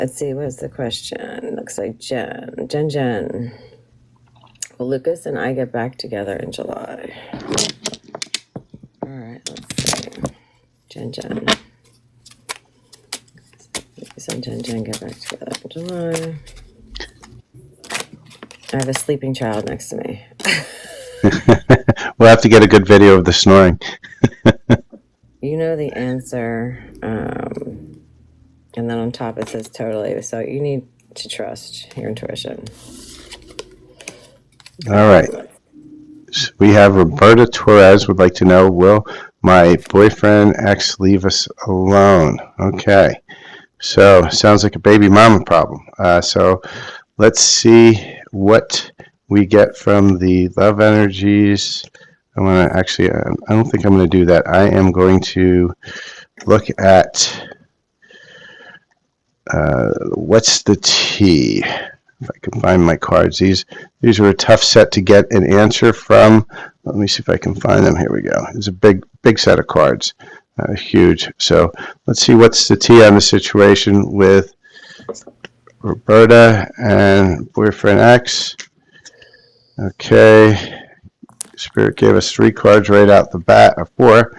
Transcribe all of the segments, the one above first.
Let's see, what's the question? Looks like Jen. Will Lucas and I get back together in July? All right, let's see. Jen. Lucas and Jen get back together in July. I have a sleeping child next to me. We'll have to get a good video of the snoring. You know the answer. And then on top it says totally. So you need to trust your intuition. All right. So we have Roberta Torres would like to know, will my boyfriend ex leave us alone? Okay. So sounds like a baby mama problem. So let's see what we get from the love energies. I want to actually, I don't think I'm going to do that. I am going to look at what's the T. If I can find my cards. These are a tough set to get an answer from. Let me see if I can find them. Here we go. It's a big set of cards. Huge. So let's see what's the T on the situation with Roberta and boyfriend X. Okay. Spirit gave us 3 cards right out the bat, or 4.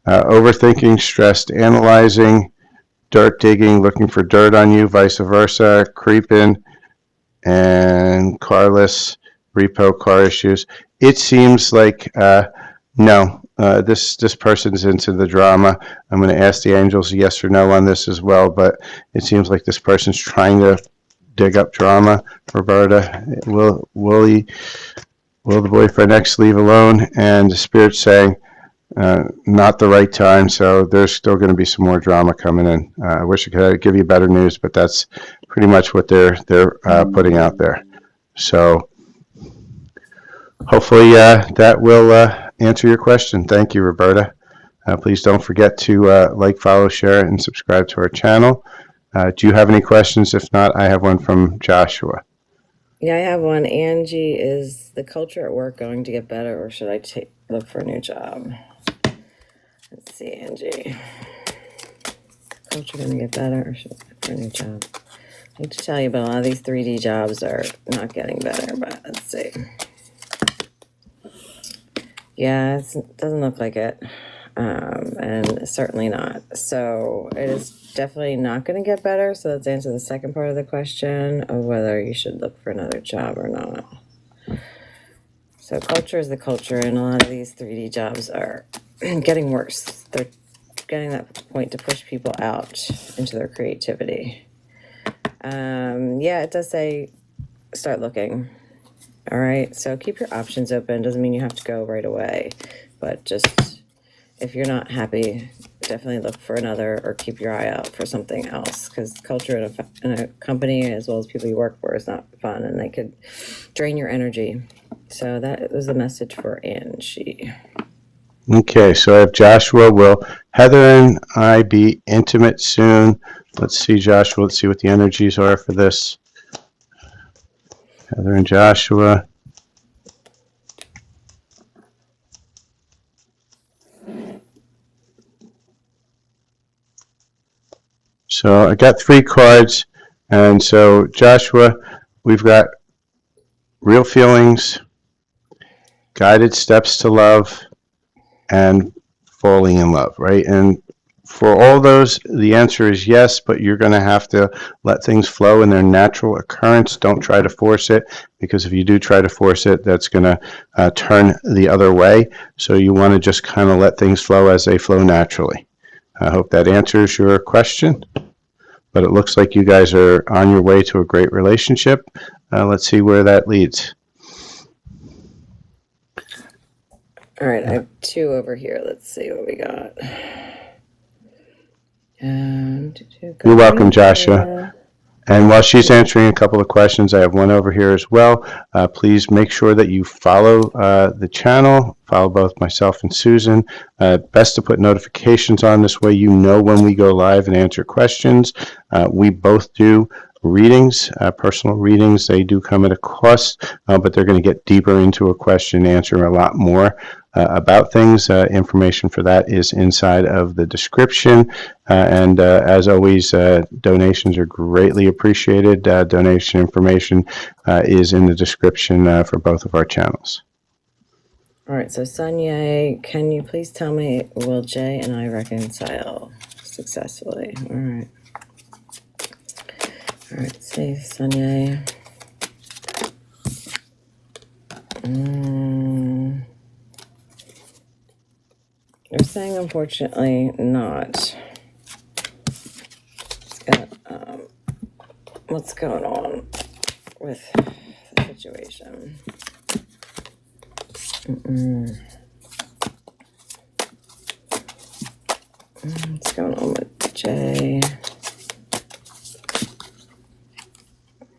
Overthinking, stressed, analyzing, dirt digging, looking for dirt on you, vice versa, creeping, and carless, repo, car issues. It seems like no. This person's into the drama. I'm going to ask the angels yes or no on this as well, but it seems like this person's trying to dig up drama. Roberta, will the boyfriend X leave alone? And the Spirit's saying not the right time, so there's still going to be some more drama coming in. I wish I could give you better news, but that's pretty much what they're putting out there. So hopefully that will answer your question. Thank you, Roberta. Please don't forget to like, follow, share, and subscribe to our channel. Do you have any questions? If not, I have one from Joshua. Yeah, I have one. Angie, is the culture at work going to get better, or should I look for a new job? Let's see, Angie. Culture going to get better, or should I look for a new job? I hate to tell you, but a lot of these 3D jobs are not getting better, but let's see. Yeah, it doesn't look like it, and certainly not. So it is definitely not going to get better. So let's answer the second part of the question of whether you should look for another job or not. So culture is the culture, and a lot of these 3D jobs are getting worse. They're getting that point to push people out into their creativity. Yeah, it does say start looking. All right, so keep your options open. Doesn't mean you have to go right away, but just if you're not happy, definitely look for another, or keep your eye out for something else, because culture in a company, as well as people you work for, is not fun, and they could drain your energy. So that was the message for Angie. Okay, so I have Joshua. Will Heather and I be intimate soon? Let's see, Joshua. Let's see what the energies are for this. Heather and Joshua. So I got 3 cards, and so Joshua, we've got real feelings, guided steps to love, and falling in love, right? And for all those, the answer is yes, but you're going to have to let things flow in their natural occurrence. Don't try to force it, because if you do try to force it, that's going to turn the other way. So you want to just kind of let things flow as they flow naturally. I hope that answers your question, but it looks like you guys are on your way to a great relationship. Let's see where that leads. All right, I have 2 over here. Let's see what we got. You're welcome, Joshua. And while she's answering a couple of questions, I have one over here as well. Please make sure that you follow the channel, follow both myself and Susan. Best to put notifications on, this way you know when we go live and answer questions. We both do readings, personal readings. They do come at a cost, but they're going to get deeper into a question, answer a lot more about things. Information for that is inside of the description. And as always, donations are greatly appreciated. Donation information is in the description for both of our channels. All right, so Sunye, can you please tell me, will Jay and I reconcile successfully? All right. All right, say Sunye. They're saying, unfortunately, not. It's got, what's going on with the situation? What's going on with Jay?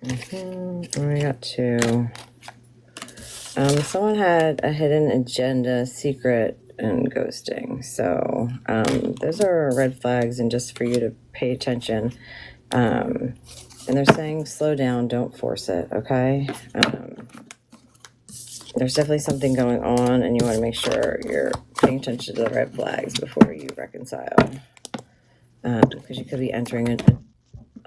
We got two. Someone had a hidden agenda, secret, and ghosting. So those are red flags, and just for you to pay attention. And they're saying, slow down, don't force it, okay? There's definitely something going on, and you want to make sure you're paying attention to the red flags before you reconcile. Because you could be entering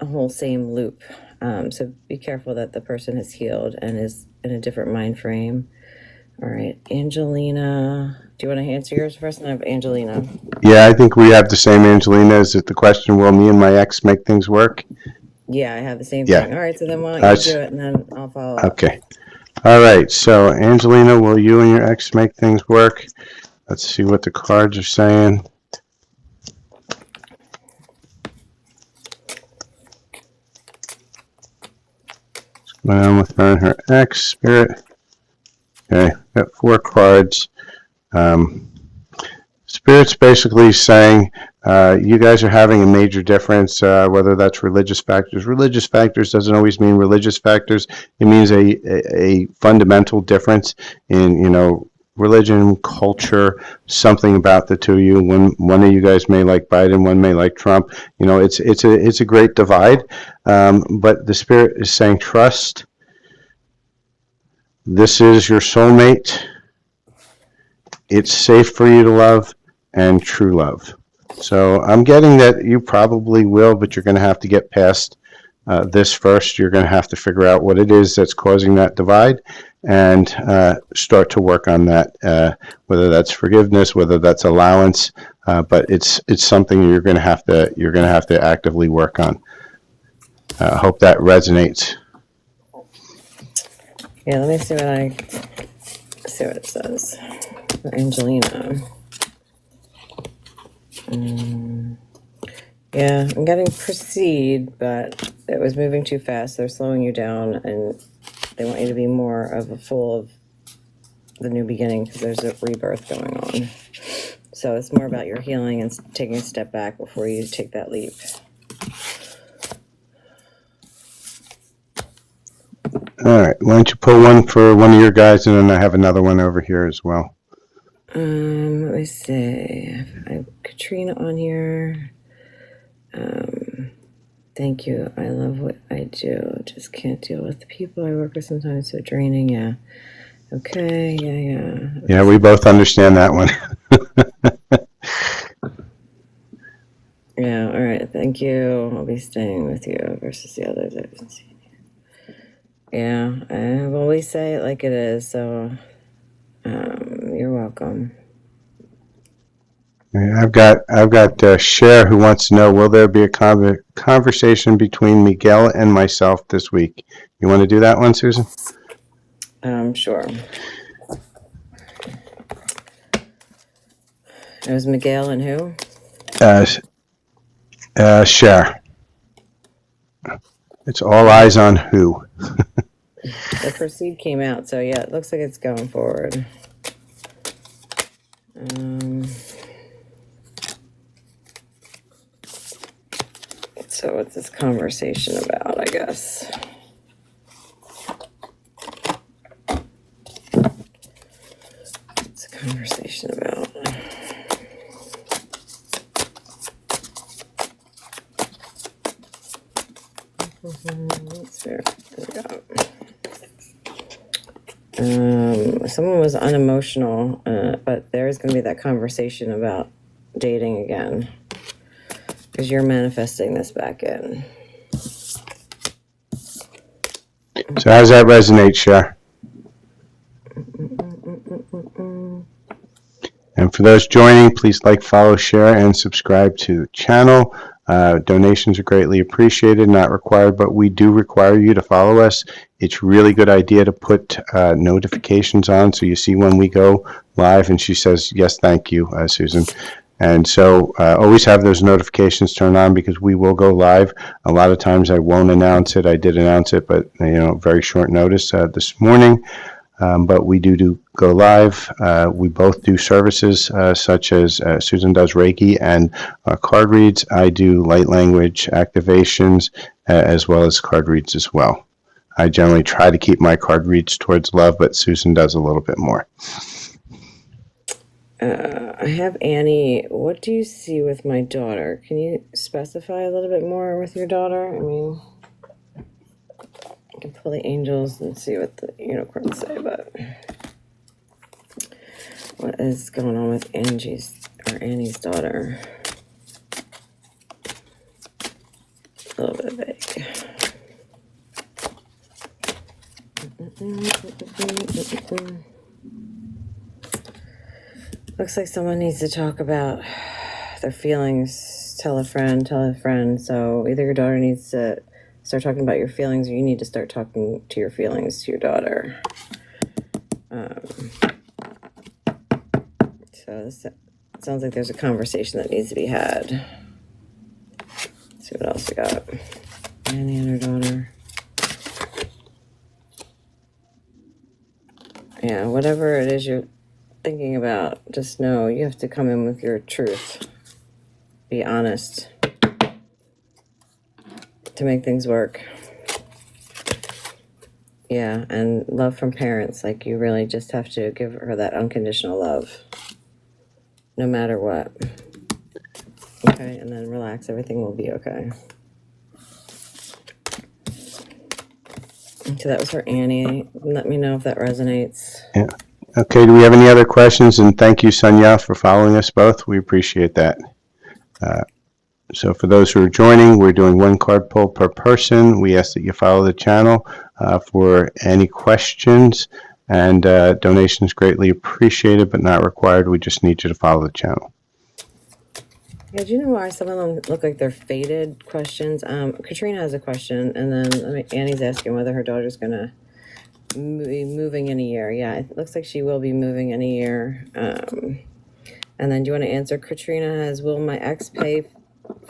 a whole same loop. So be careful that the person has healed and is in a different mind frame. All right, Angelina. Do you want to answer yours first? And I have Angelina. Yeah, I think we have the same Angelina. Is it the question, will me and my ex make things work? Yeah, I have the same Yeah. thing. All right, so then why don't you do it, and then I'll follow up. Okay. All right, so Angelina, will you and your ex make things work? Let's see what the cards are saying. What's going on with her and her ex, Spirit? Okay, got 4 cards. Spirit's basically saying you guys are having a major difference, whether that's religious factors. Religious factors doesn't always mean religious factors. It means a fundamental difference in, religion, culture, something about the two of you. One of you guys may like Biden, one may like Trump. It's a great divide. But the Spirit is saying trust. This is your soulmate. It's safe for you to love, and true love. So I'm getting that you probably will, but you're going to have to get past this first. You're going to have to figure out what it is that's causing that divide, and start to work on that. Whether that's forgiveness, whether that's allowance, but it's something you're going to have to actively work on. Hope that resonates. Yeah, let me see what it says for Angelina. Yeah, I'm getting proceed, but it was moving too fast. They're slowing you down, and they want you to be more of a full of the new beginning, because there's a rebirth going on. So it's more about your healing and taking a step back before you take that leap. All right, why don't you pull one for one of your guys, and then I have another one over here as well. Let me see. I have Katrina on here. Thank you. I love what I do. Just can't deal with the people I work with sometimes. So draining. Yeah. Okay. Yeah. Yeah, we both understand that one. Yeah. All right. Thank you. I'll be staying with you versus the others I haven't seen. Yeah. I always say it like it is. So you're welcome. I've got Cher who wants to know, will there be a conversation between Miguel and myself this week? You want to do that one, Susan? Sure. It was Miguel and who? Cher. It's all eyes on who. The proceed came out, so yeah, it looks like it's going forward. So what's this conversation about, I guess? What's the conversation about? There we go. Someone was unemotional, but there is going to be that conversation about dating again because you're manifesting this back in. So how does that resonate, Cher? And for those joining, please like, follow, share, and subscribe to the channel. Donations are greatly appreciated, not required, but we do require you to follow us. It's really good idea to put notifications on so you see when we go live. And she says, yes, thank you, Susan. And so always have those notifications turned on because we will go live. A lot of times I won't announce it. I did announce it, but very short notice this morning. But we do go live. We both do services such as Susan does Reiki and card reads. I do light language activations as well as card reads as well. I generally try to keep my card reads towards love, but Susan does a little bit more. I have Annie. What do you see with my daughter? Can you specify a little bit more with your daughter? I mean, I can pull the angels and see what the unicorns say, but what is going on with Annie's daughter? A little bit vague. Looks like someone needs to talk about their feelings. Tell a friend. So either your daughter needs to start talking about your feelings, or you need to start talking to your feelings to your daughter. So this sounds like there's a conversation that needs to be had. Let's see what else we got. Annie and her daughter. Yeah, whatever it is you're thinking about, just know you have to come in with your truth. Be honest to make things work. Yeah, and love from parents. Like, you really just have to give her that unconditional love, no matter what. Okay, and then relax. Everything will be okay. So that was for Annie. Let me know if that resonates. Yeah. Okay, do we have any other questions? And thank you, Sonia, for following us both. We appreciate that. So for those who are joining, we're doing one card pull per person. We ask that you follow the channel for any questions, and donations greatly appreciated but not required. We just need you to follow the channel. Yeah, do you know why some of them look like they're faded questions? Katrina has a question, and then Annie's asking whether her daughter's going to be moving in a year. Yeah, it looks like she will be moving in a year. And then do you want to answer? Katrina has, will my ex pay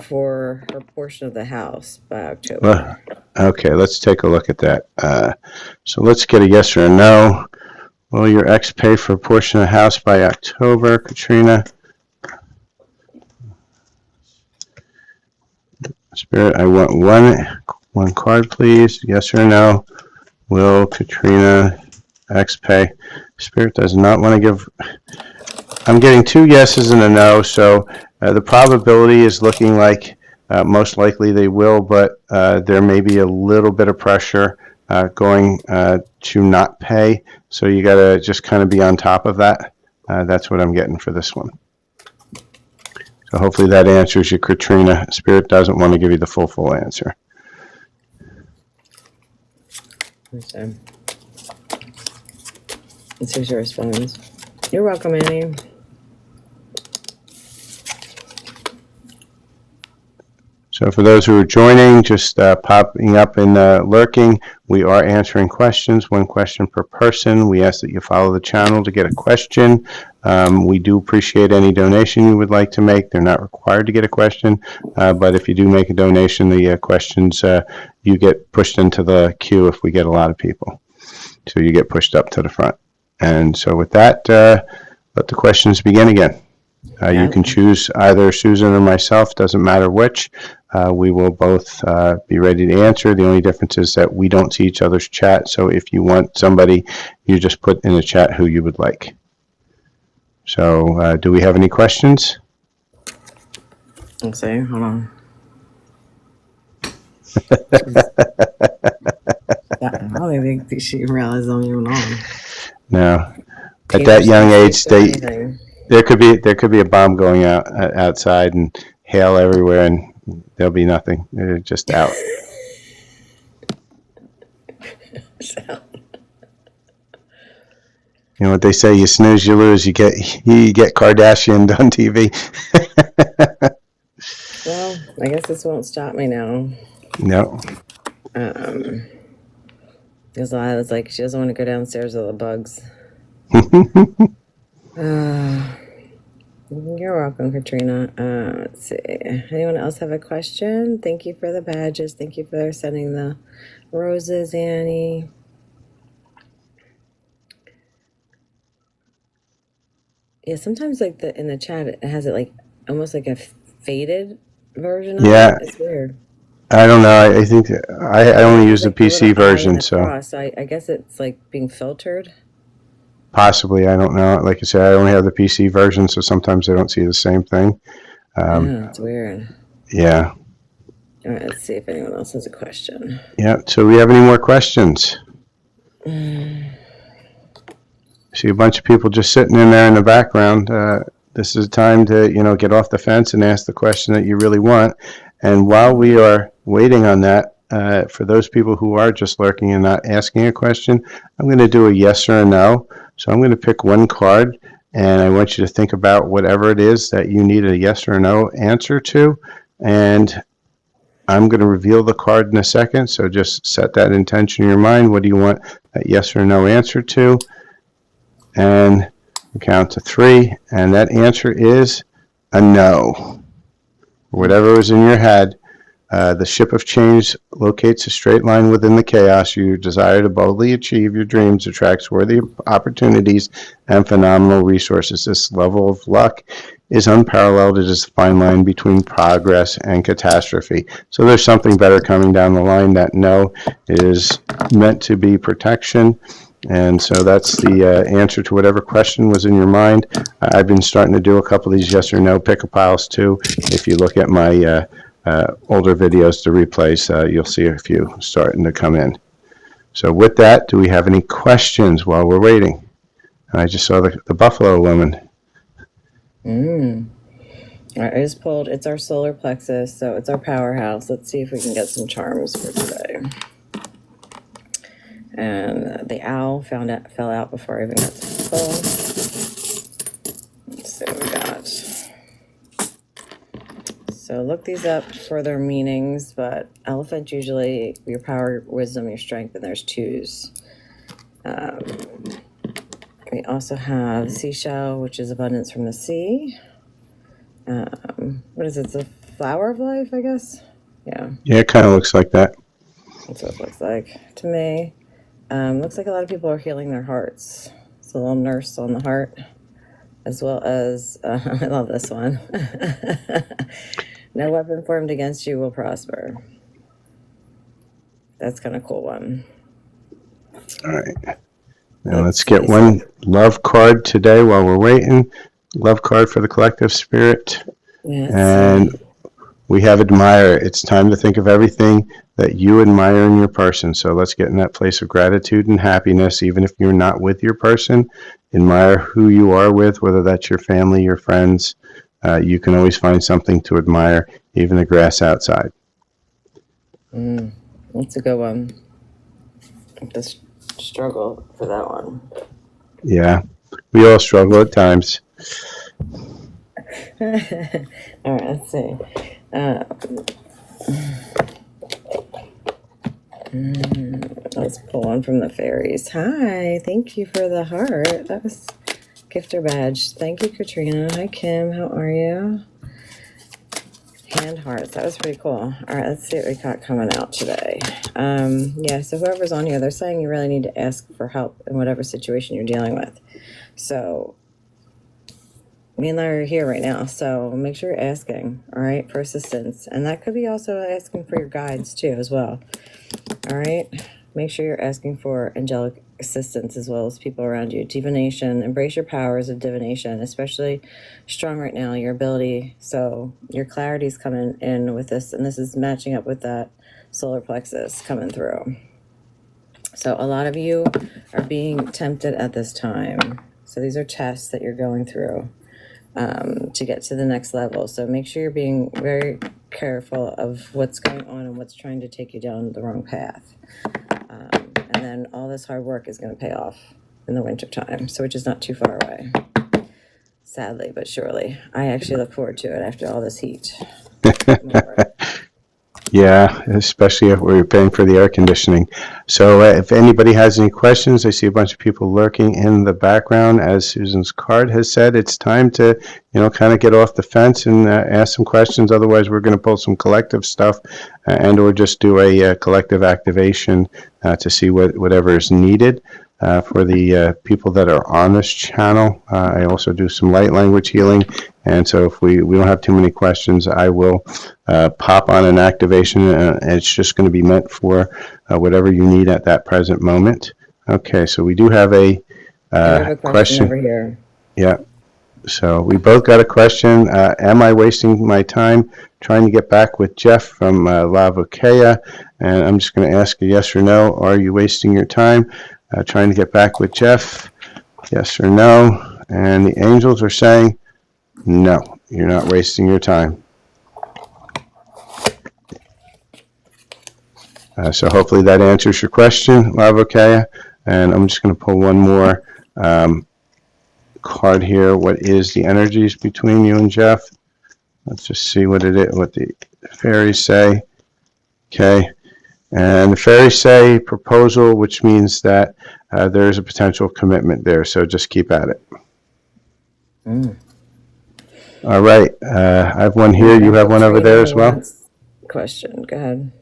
for her portion of the house by October? Okay, let's take a look at that. So let's get a yes or a no. Will your ex pay for a portion of the house by October, Katrina? Spirit, I want one card, please. Yes or no? Will Katrina ex pay? Spirit does not want to give. I'm getting two yeses and a no, so the probability is looking like most likely they will, but there may be a little bit of pressure going to not pay. So you got to just kind of be on top of that. That's what I'm getting for this one. So hopefully that answers you, Katrina. Spirit doesn't want to give you the full answer. Let's see if she responds. You're welcome, Annie. So for those who are joining, just popping up and lurking, we are answering questions, one question per person. We ask that you follow the channel to get a question. We do appreciate any donation you would like to make. They're not required to get a question, but if you do make a donation, the questions, you get pushed into the queue if we get a lot of people. So you get pushed up to the front. And so with that, let the questions begin again. You can choose either Susan or myself, doesn't matter which. We will both be ready to answer. The only difference is that we don't see each other's chat, so if you want somebody, you just put in the chat who you would like. So do we have any questions? Let's see, hold on. I don't even think she realizes I'm even on. No. At Paint her that young age, sunsticks or anything. there could be a bomb going outside and hail everywhere, and there'll be nothing. They're just out. So, You know what they say: you snooze, you lose. You get Kardashian on TV. well, I guess this won't stop me now. No. Um, because I was like, she doesn't want to go downstairs with the bugs. Uh, you're welcome, Katrina. Let's see. Anyone else have a question? Thank you for the badges. Thank you for sending the roses, Annie. Yeah, sometimes like in the chat it has it like almost like a faded version of it. Yeah, It's weird. I don't know. I think I And then only it has use the like the little PC eye and version, the so cross. I guess it's like being filtered. possibly I don't know. Like I said, I only have the PC version, so sometimes I don't see the same thing. Um, Yeah, it's weird. yeah, All right, let's see if anyone else has a question. yeah. So we have any more questions? Mm, See a bunch of people just sitting in there in the background. This is time to get off the fence and ask the question that you really want. And while we are waiting on that, for those people who are just lurking and not asking a question, I'm going to do a yes or a no. So I'm going to pick one card, and I want you to think about whatever it is that you need a yes or no answer to. And I'm going to reveal the card in a second. So just set that intention in your mind. What do you want that yes or no answer to? And we count to three, and that answer is a no. Whatever was in your head, the ship of change locates a straight line within the chaos. Your desire to boldly achieve your dreams attracts worthy opportunities and phenomenal resources. This level of luck is unparalleled. It is a fine line between progress and catastrophe. So there's something better coming down the line. That no is meant to be protection. And so that's the answer to whatever question was in your mind. I've been starting to do a couple of these yes or no pick-a-piles too. If you look at my older videos to replace, you'll see a few starting to come in. So with that, do we have any questions while we're waiting? And I just saw the Buffalo woman. mm. All right, I just pulled. It's our solar plexus, so it's our powerhouse. Let's see if we can get some charms for today. And the owl fell out before I even got to pull. Let's see what we got. So look these up for their meanings, but elephant usually your power, wisdom, your strength, and there's twos. We also have seashell, which is abundance from the sea. What is it? It's a flower of life, I guess. Yeah, Yeah, it kind of looks like that. that's what it looks like to me. Looks like a lot of people are healing their hearts. It's a little nurse on the heart, as well as I love this one. No weapon formed against you will prosper. That's kind of cool one. All right. Now Let's let's get see. one love card today while we're waiting. Love card for the collective spirit. Yeah, And we have admire. It's time to think of everything that you admire in your person. So let's get in that place of gratitude and happiness, even if you're not with your person. Admire who you are with, whether that's your family, your friends. You can always find something to admire, even the grass outside. that's a good one. Just struggle for that one. Yeah, we all struggle at times. All right, let's see. Let's pull one from the fairies. Hi, thank you for the heart. That was gifter badge. Thank you, Katrina. Hi, Kim. How are you? Hand hearts. That was pretty cool. All right, let's see what we got coming out today. Yeah, so whoever's on here, they're saying you really need to ask for help in whatever situation you're dealing with. So me and Larry are here right now, so make sure you're asking, all right, for assistance. And that could be also asking for your guides too, as well. All right, make sure you're asking for angelic assistance as well as people around you. Divination, embrace your powers of divination, especially strong right now, your ability. So your clarity is coming in with this, and this is matching up with that solar plexus coming through. So a lot of you are being tempted at this time. So these are tests that you're going through to get to the next level. So make sure you're being very careful of what's going on and what's trying to take you down the wrong path. And then all this hard work is going to pay off in the winter time, so which is not too far away. Sadly, but surely. I actually look forward to it after all this heat. Yeah, especially if we're paying for the air conditioning. So if anybody has any questions, I see a bunch of people lurking in the background. As Susan's card has said, it's time to, kind of get off the fence and ask some questions. Otherwise, we're going to pull some collective stuff and or just do a collective activation to see whatever is needed. For the people that are on this channel, I also do some light language healing. And so if we don't have too many questions, I will pop on an activation. And it's just going to be meant for whatever you need at that present moment. Okay, so we do have I have a question over here. Yeah. So we both got a question. Am I wasting my time trying to get back with Jeff from La Vokea? And I'm just going to ask a yes or no. Are you wasting your time trying to get back with Jeff? Yes or no? And the angels are saying, no, you're not wasting your time. So hopefully that answers your question, La Vokea. And I'm just going to pull one more card here. What is the energies between you and Jeff? Let's just see what it is, what the fairies say. Okay. And the fairies say proposal, which means that there's a potential commitment there. So just keep at it. All right. I have one here. You have one over there as well? Question. Go ahead.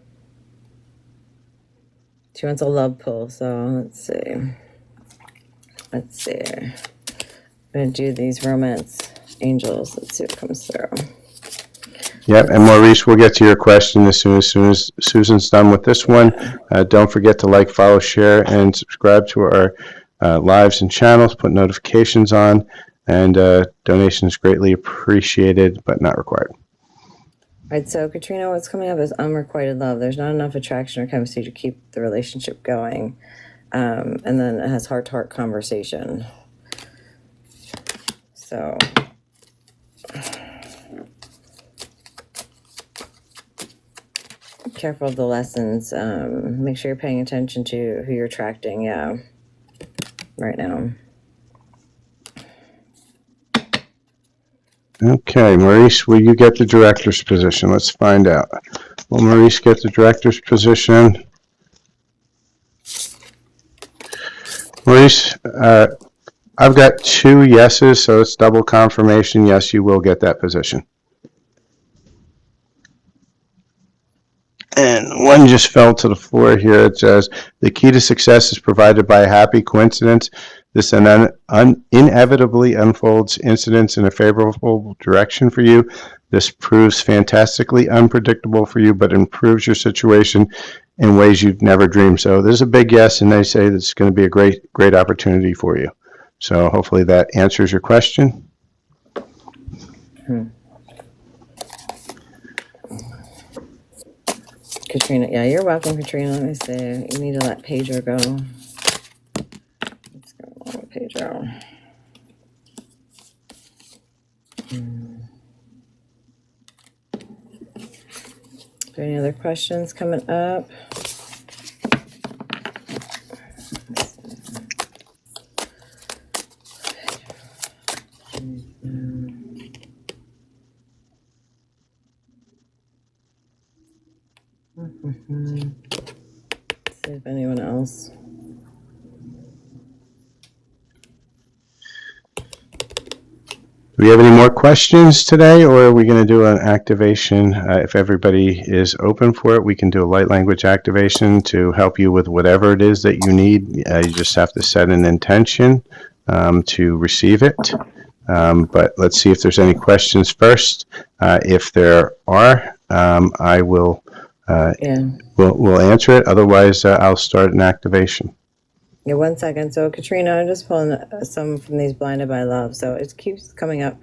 She wants a love pull. So let's see. I'm going to do these romance angels. Let's see what comes through. Yep, and Maurice, we'll get to your question as soon as Susan's done with this one. Don't forget to like, follow, share, and subscribe to our lives and channels. Put notifications on, and donations greatly appreciated, but not required. All right, so Katrina, what's coming up is unrequited love. There's not enough attraction or chemistry to keep the relationship going. And then it has heart-to-heart conversation. So... careful of the lessons. Make sure you're paying attention to who you're attracting. Yeah, right now. Okay, Maurice, will you get the director's position? Let's find out. Will Maurice get the director's position? Maurice, I've got 2 yeses, so it's double confirmation. Yes, you will get that position. And one just fell to the floor here. It says, the key to success is provided by a happy coincidence. This inevitably unfolds incidents in a favorable direction for you. This proves fantastically unpredictable for you, but improves your situation in ways you'd never dreamed. So there's a big yes, and they say this is going to be a great opportunity for you. So hopefully that answers your question. Katrina, yeah, you're welcome, Katrina. Let me see. You need to let Pedro go. Let's go along with Pedro. Are there any other questions coming up? See if anyone else. Do we have any more questions today, or are we going to do an activation? If everybody is open for it, we can do a light language activation to help you with whatever it is that you need. You just have to set an intention to receive it. But let's see if there's any questions first. If there are, I will we'll answer it. Otherwise, I'll start an activation. Yeah, 1 second. So, Katrina, I'm just pulling some from these Blinded by Love. So it keeps coming up.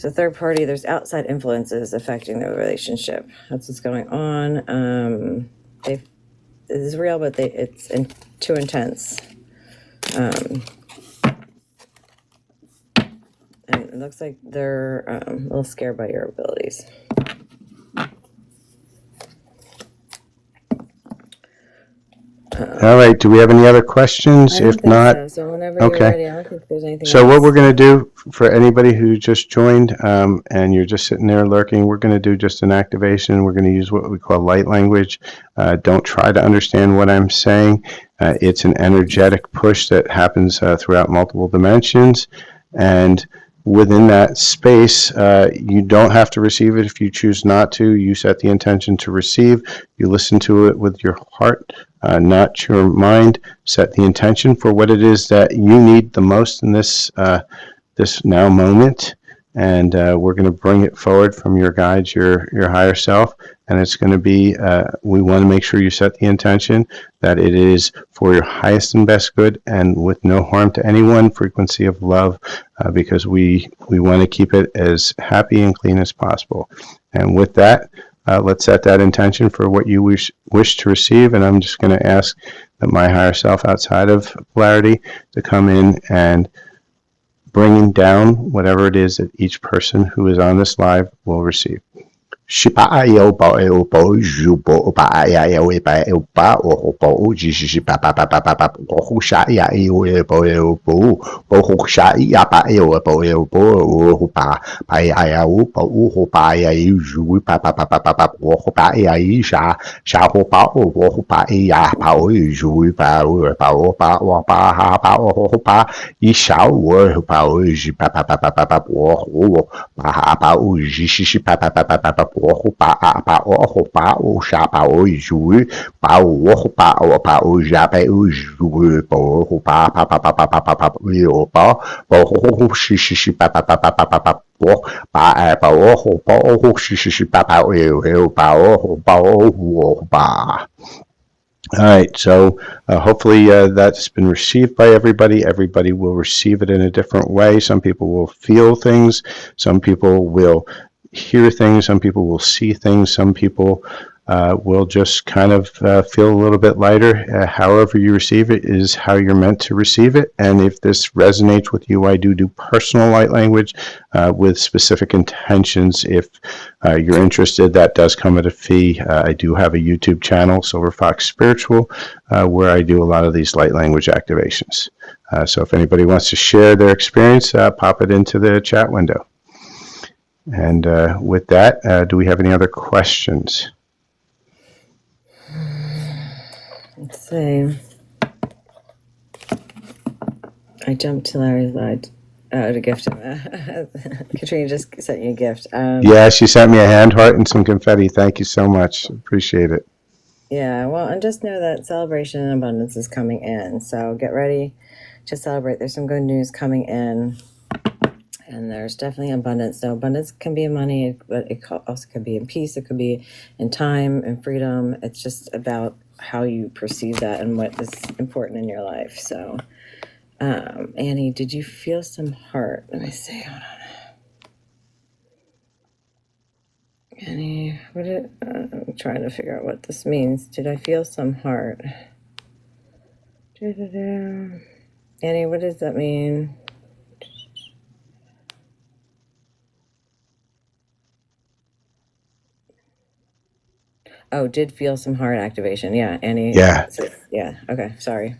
So third party, there's outside influences affecting the relationship. That's what's going on. It is real, but it's too intense. And it looks like they're a little scared by your abilities. All right. Do we have any other questions? I don't If think not, so. So whenever you're okay. ready, I don't think there's anything So what else. we're going to do for anybody who just joined and you're just sitting there lurking, we're going to do just an activation. We're going to use what we call light language. Don't try to understand what I'm saying. It's an energetic push that happens throughout multiple dimensions. And within that space, you don't have to receive it if you choose not to. You set the intention to receive. You listen to it with your heart, not your mind. Set the intention for what it is that you need the most in this this now moment, and we're going to bring it forward from your guides, your higher self, and it's going to be. We want to make sure you set the intention that it is for your highest and best good, and with no harm to anyone. Frequency of love, because we want to keep it as happy and clean as possible. And with that, let's set that intention for what you wish to receive. And I'm just going to ask that my higher self outside of polarity to come in and bringing down whatever it is that each person who is on this live will receive. Shipa ayo ba eo bo ju bo ba ya ya we ba eo ba o bo o ji shi ba ba ba ba ba ba o sha ya eo e bo eo bo ho sha ya ba eo bo eo bo o ba ba ya o bo o ba ya ju ba ba ba ba ba ba o ba ya sha ho ba o ba ya ba o ju ba o ba ha ba o ba sha o ba o ji ba ba ba ba ba ba o ba ha ba o ji shi ba ba ba ba ba o ba ba o sha ba o ju ba o ja ba o ju ba ba ba ba ba ba ba ba o shi ba ba ba ba ba ba ba o shi ba ba o ba. All right, so hopefully that's been received by everybody. Everybody will receive it in a different way. Some people will feel things. Some people will hear things. Some people will see things. Some people will just kind of feel a little bit lighter. However you receive it is how you're meant to receive it. And if this resonates with you, I do personal light language with specific intentions. If you're interested, that does come at a fee. I do have a YouTube channel, Silver Fox Spiritual, where I do a lot of these light language activations. So if anybody wants to share their experience, pop it into the chat window. And with that, do we have any other questions? Let's see. I jumped to Larry's live to gift him. Katrina just sent you a gift. Yeah, she sent me a hand heart and some confetti. Thank you so much. Appreciate it. Yeah, well, and just know that celebration and abundance is coming in. So get ready to celebrate. There's some good news coming in. And there's definitely abundance. So abundance can be in money, but it also could be in peace. It could be in time and freedom. It's just about how you perceive that and what is important in your life. So, Annie, did you feel some heart? Let me see. Hold on. Annie, I'm trying to figure out what this means. Did I feel some heart? Annie, what does that mean? Oh, did feel some heart activation. Yeah, Annie. Yeah. Yeah. Okay. Sorry.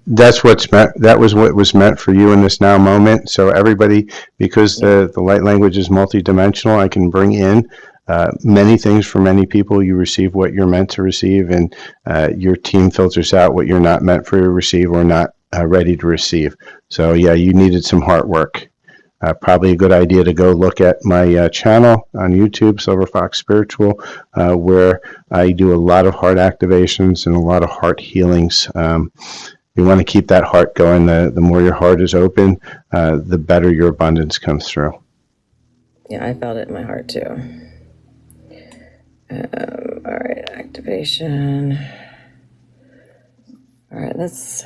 That's what's meant. That was what was meant for you in this now moment. So everybody, because the light language is multidimensional, I can bring in many things for many people. You receive what you're meant to receive, and your team filters out what you're not meant for to receive or not ready to receive. So yeah, you needed some heart work. Probably a good idea to go look at my channel on YouTube, Silver Fox Spiritual, where I do a lot of heart activations and a lot of heart healings. You want to keep that heart going. The more your heart is open, the better your abundance comes through. Yeah, I felt it in my heart too. All right, activation. All right, let's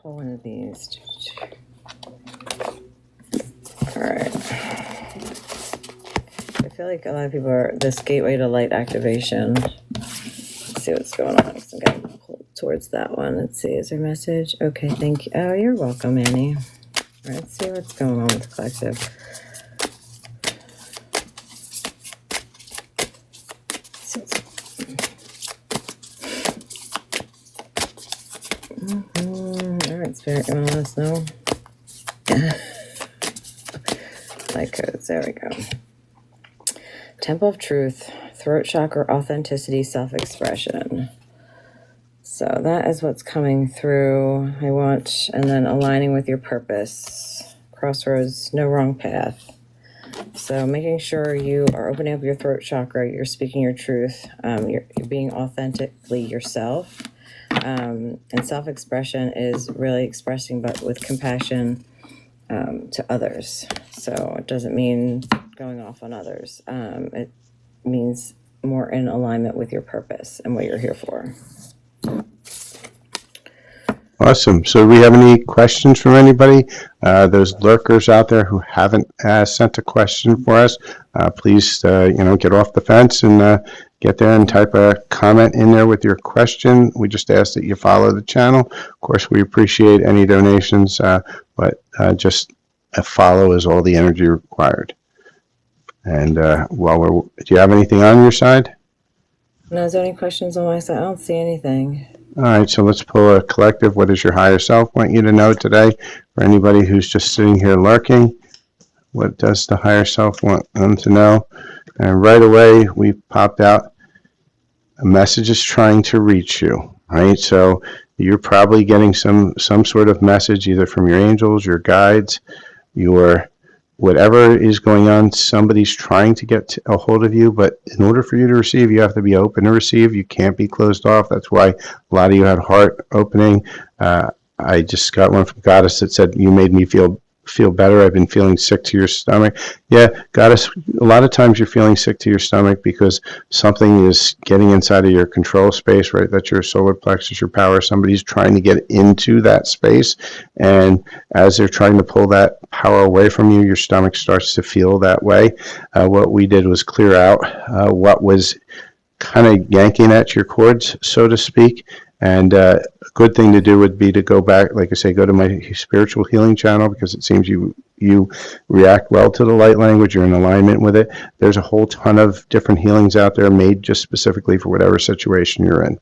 pull one of these. feel like a lot of people are this gateway to light activation. Let's see what's going on. I'm getting pulled towards that one. Let's see. Is there a message? Okay, thank you. Oh, you're welcome, Annie. All right, let's see what's going on with the collective. All right, Spirit, you want to let us know? Light codes. There we go. Temple of Truth, throat chakra, authenticity, self-expression. So that is what's coming through. I want, and then aligning with your purpose. Crossroads, no wrong path. So making sure you are opening up your throat chakra, you're speaking your truth, you're being authentically yourself. And self-expression is really expressing, but with compassion to others. So it doesn't mean going off on others. It means more in alignment with your purpose and what you're here for. Awesome. So do we have any questions from anybody? Those lurkers out there who haven't sent a question for us, please, get off the fence and get there and type a comment in there with your question. We just ask that you follow the channel. Of course, we appreciate any donations, but just a follow is all the energy required. And do you have anything on your side? No, is there any questions on my side? I don't see anything. All right, so let's pull a collective. What does your higher self want you to know today? For anybody who's just sitting here lurking, what does the higher self want them to know? And right away, we popped out a message is trying to reach you, right? So you're probably getting some sort of message either from your angels, your guides, your whatever is going on, somebody's trying to get a hold of you, but in order for you to receive, you have to be open to receive. You can't be closed off. That's why a lot of you had heart opening. I just got one from Goddess that said, you made me feel better. I've been feeling sick to your stomach. Yeah, Goddess, a lot of times you're feeling sick to your stomach because something is getting inside of your control space, right? That's your solar plexus, your power. Somebody's trying to get into that space. And as they're trying to pull that power away from you, your stomach starts to feel that way. What we did was clear out what was kind of yanking at your cords, so to speak. And a good thing to do would be to go back, like I say, go to my spiritual healing channel, because it seems you react well to the light language. You're in alignment with it. There's a whole ton of different healings out there made just specifically for whatever situation you're in.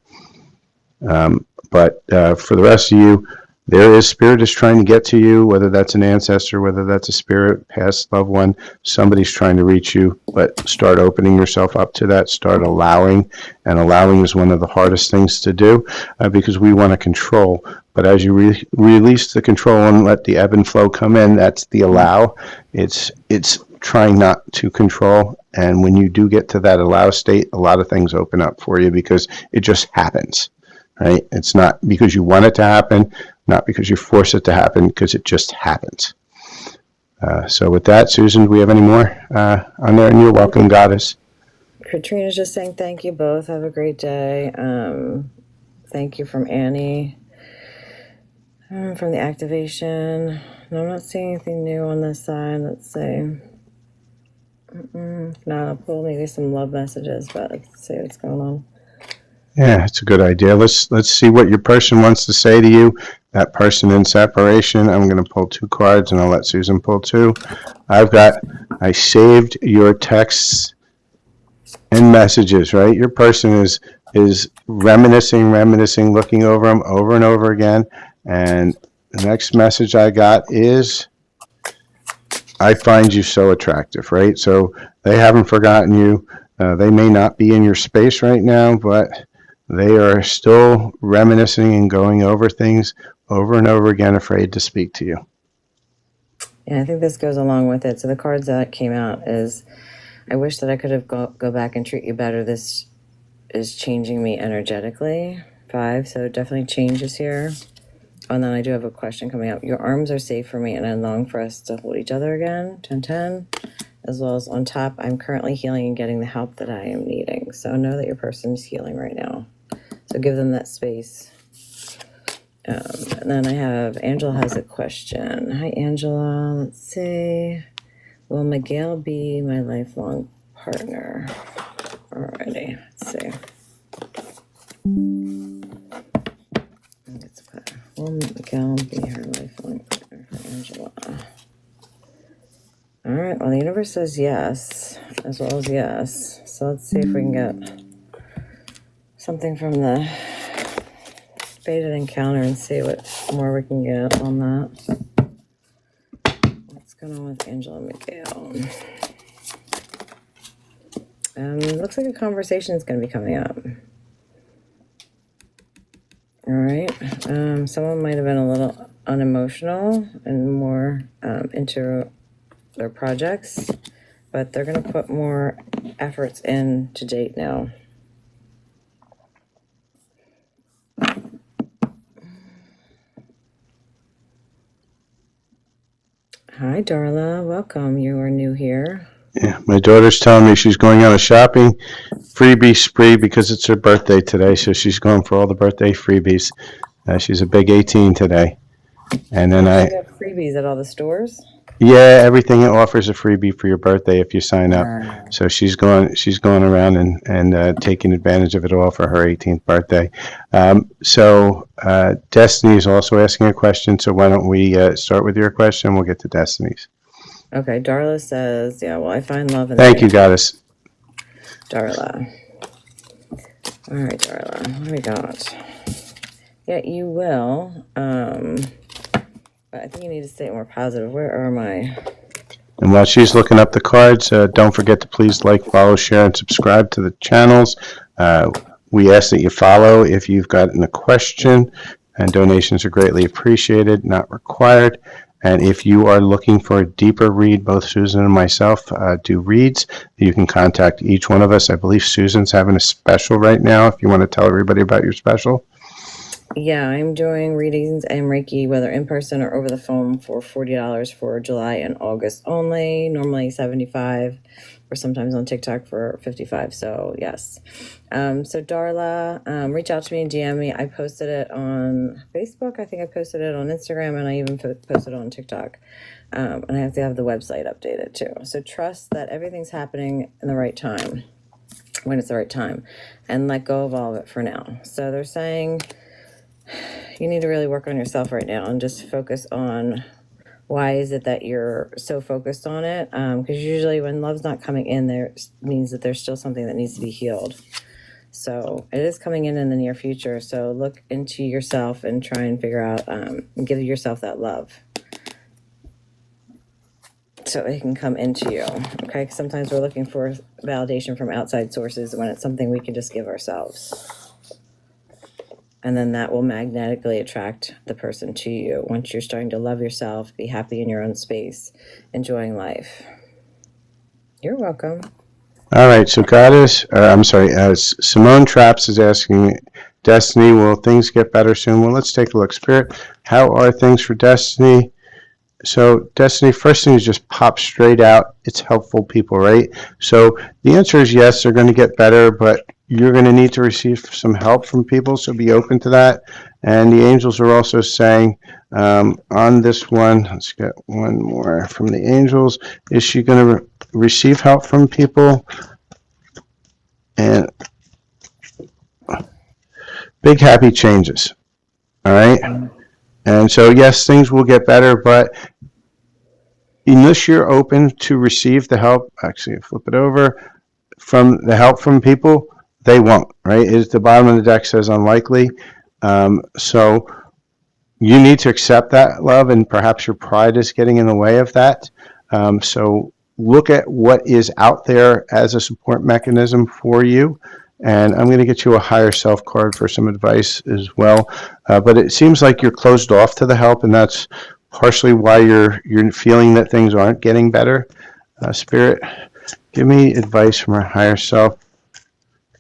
But for the rest of you, there is spirit is trying to get to you, whether that's an ancestor, whether that's a spirit, past loved one, somebody's trying to reach you, but start opening yourself up to that, start allowing, and allowing is one of the hardest things to do because we want to control. But as you release the control and let the ebb and flow come in, that's the allow. It's trying not to control. And when you do get to that allow state, a lot of things open up for you because it just happens. Right? It's not because you want it to happen, not because you force it to happen, because it just happens. So with that, Susan, do we have any more on there? And you're welcome, Goddess. Katrina's just saying thank you both. Have a great day. Thank you from Annie. From the activation. No, I'm not seeing anything new on this side. Let's see. No, I'll pull maybe some love messages, but let's see what's going on. Yeah, it's a good idea. Let's see what your person wants to say to you. That person in separation. I'm going to pull 2 cards, and I'll let Susan pull 2. I saved your texts and messages, right? Your person is reminiscing, looking over them over and over again. And the next message I got is, I find you so attractive, right? So they haven't forgotten you. They may not be in your space right now, but they are still reminiscing and going over things over and over again, afraid to speak to you. Yeah, I think this goes along with it. So the cards that came out is, I wish that I could have go back and treat you better. This is changing me energetically. 5, so definitely changes here. And then I do have a question coming up. Your arms are safe for me, and I long for us to hold each other again. 10-10. As well as on top, I'm currently healing and getting the help that I am needing. So know that your person is healing right now. So give them that space. And then I have, Angela has a question. Hi, Angela. Let's see. Will Miguel be my lifelong partner. Alrighty, let's see. Let's put, will Miguel be her lifelong partner for Angela? All right, well, the universe says yes, as well as yes. So let's see if we can get something from the fated encounter and see what more we can get on that. What's going on with Angela and Miguel? Looks like a conversation is going to be coming up. All right. Someone might have been a little unemotional and more into their projects, but they're going to put more efforts in to date now. Hi, Darla. Welcome. You are new here. Yeah, my daughter's telling me she's going on a shopping freebie spree because it's her birthday today, so she's going for all the birthday freebies. She's a big 18 today. And then You have freebies at all the stores? Yeah, everything offers a freebie for your birthday if you sign up. So she's going around and taking advantage of it all for her 18th birthday. Destiny is also asking a question. So why don't we start with your question? We'll get to Destiny's. Okay, Darla says, yeah, well, I find love in Thank you, Goddess. Darla. All right, Darla, what do we got? Yeah, you will. But I think you need to stay more positive. Where am I? And while she's looking up the cards, don't forget to please like, follow, share, and subscribe to the channels. We ask that you follow if you've gotten a question, and donations are greatly appreciated, not required. And if you are looking for a deeper read, both Susan and myself do reads. You can contact each one of us. I believe Susan's having a special right now, if you want to tell everybody about your special. Yeah, I'm doing readings and Reiki, whether in person or over the phone, for $40 for July and August only. Normally $75, or sometimes on TikTok for $55. So yes. So Darla, reach out to me and DM me. I posted it on Facebook. I think I posted it on Instagram, and I even posted it on TikTok. And I have to have the website updated too. So trust that everything's happening in the right time, when it's the right time, and let go of all of it for now. So they're saying you need to really work on yourself right now and just focus on why is it that you're so focused on it. Because usually when love's not coming in, there means that there's still something that needs to be healed. So it is coming in the near future. So look into yourself and try and figure out, give yourself that love, so it can come into you. Okay, 'cause sometimes we're looking for validation from outside sources when it's something we can just give ourselves. And then that will magnetically attract the person to you once you're starting to love yourself, be happy in your own space, enjoying life. You're welcome. All right, so Simone Traps is asking, Destiny, will things get better soon? Well, let's take a look. Spirit, how are things for Destiny? So, Destiny, first thing is just pop straight out. It's helpful people, right? So the answer is yes, they're going to get better, but you're going to need to receive some help from people, so be open to that. And the angels are also saying on this one, let's get one more from the angels. Is she going to receive help from people? And big happy changes, all right? And so, yes, things will get better, but unless you're open to receive the help, actually flip it over, from the help from people, they won't, right? Is the bottom of the deck says unlikely. So you need to accept that love, and perhaps your pride is getting in the way of that. So look at what is out there as a support mechanism for you. And I'm going to get you a higher self card for some advice as well. But it seems like you're closed off to the help, and that's partially why you're feeling that things aren't getting better. Spirit, give me advice from our higher self.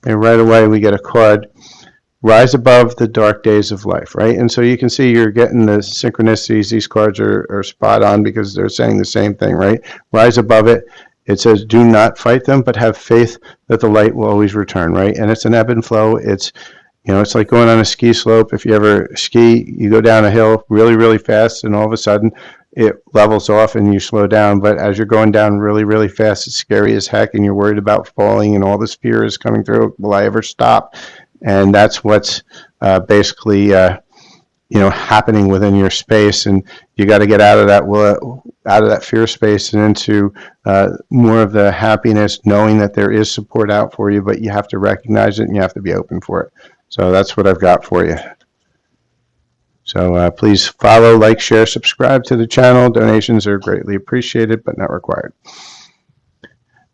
And right away we get a card, rise above the dark days of life, right? And so you can see you're getting the synchronicities. These cards are spot on because they're saying the same thing, right? Rise above it. It says, do not fight them, but have faith that the light will always return, right? And it's an ebb and flow. It's, it's like going on a ski slope. If you ever ski, you go down a hill really, really fast, and all of a sudden it levels off and you slow down. But as you're going down really, really fast, it's scary as heck, and you're worried about falling, and all this fear is coming through. Will I ever stop? And that's what's basically happening within your space, and you got to get out of that fear space and into more of the happiness, knowing that there is support out for you, but you have to recognize it and you have to be open for it. So that's what I've got for you. So please follow, like, share, subscribe to the channel. Donations are greatly appreciated, but not required.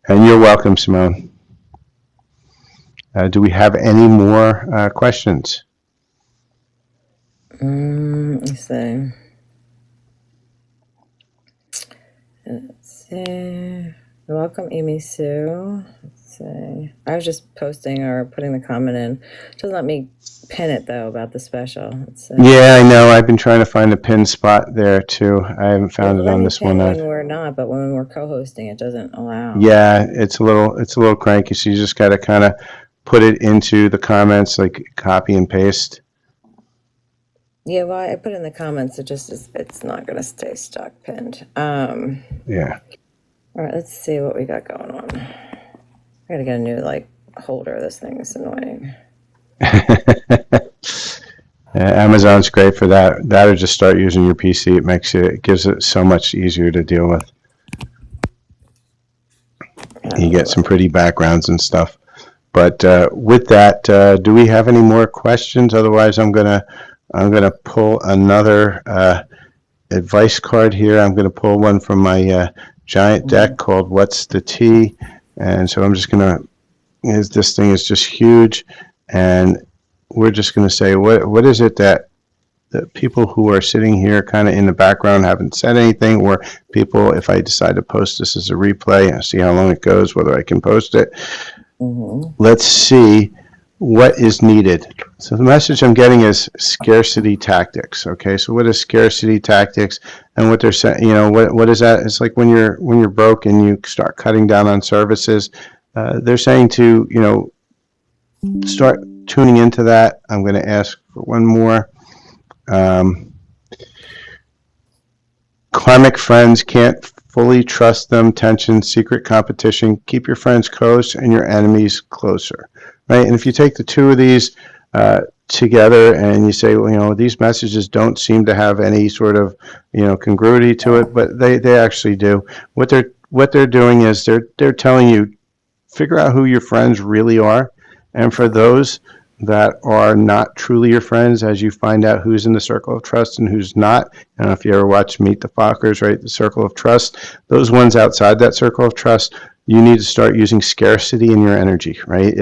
And you're welcome, Simone. Do we have any more questions? Let's see. You're welcome, Amy Sue. Let's see. I was just posting or putting the comment in. It doesn't let me pin it, though, about the special. Let's see. Yeah, I know. I've been trying to find a pin spot there, too. I haven't found it on this one. When we're not, but when we're co-hosting, it doesn't allow. Yeah, it's a little cranky, so you just got to kind of put it into the comments, like copy and paste. Yeah, well, I put in the comments. It's not going to stay stuck pinned. Yeah. All right, let's see what we got going on. I got to get a new holder. This thing is annoying. Amazon's great for that. That or just start using your PC. It gives it so much easier to deal with. You get some pretty backgrounds and stuff. But with that, do we have any more questions? Otherwise, I'm gonna pull another advice card here. I'm gonna pull one from my giant deck called "What's the Tea?" And so I'm just gonna. This thing is just huge, and we're just gonna say what is it that the people who are sitting here kind of in the background haven't said anything, or people, if I decide to post this as a replay and see how long it goes, whether I can post it. Let's see what is needed. So the message I'm getting is scarcity tactics. Okay, so what is scarcity tactics, and what they're saying? What is that? It's like when you're broke and you start cutting down on services. They're saying to start tuning into that. I'm going to ask for one more. Karmic friends, can't fully trust them. Tension, secret competition. Keep your friends close and your enemies closer. Right? And if you take the two of these together and you say, well, these messages don't seem to have any sort of congruity to it, but they actually do. What they're doing is they're telling you, figure out who your friends really are, and for those that are not truly your friends, as you find out who's in the circle of trust and who's not. I don't know if you ever watch Meet the Fockers, right? The circle of trust. Those ones outside that circle of trust, you need to start using scarcity in your energy, right?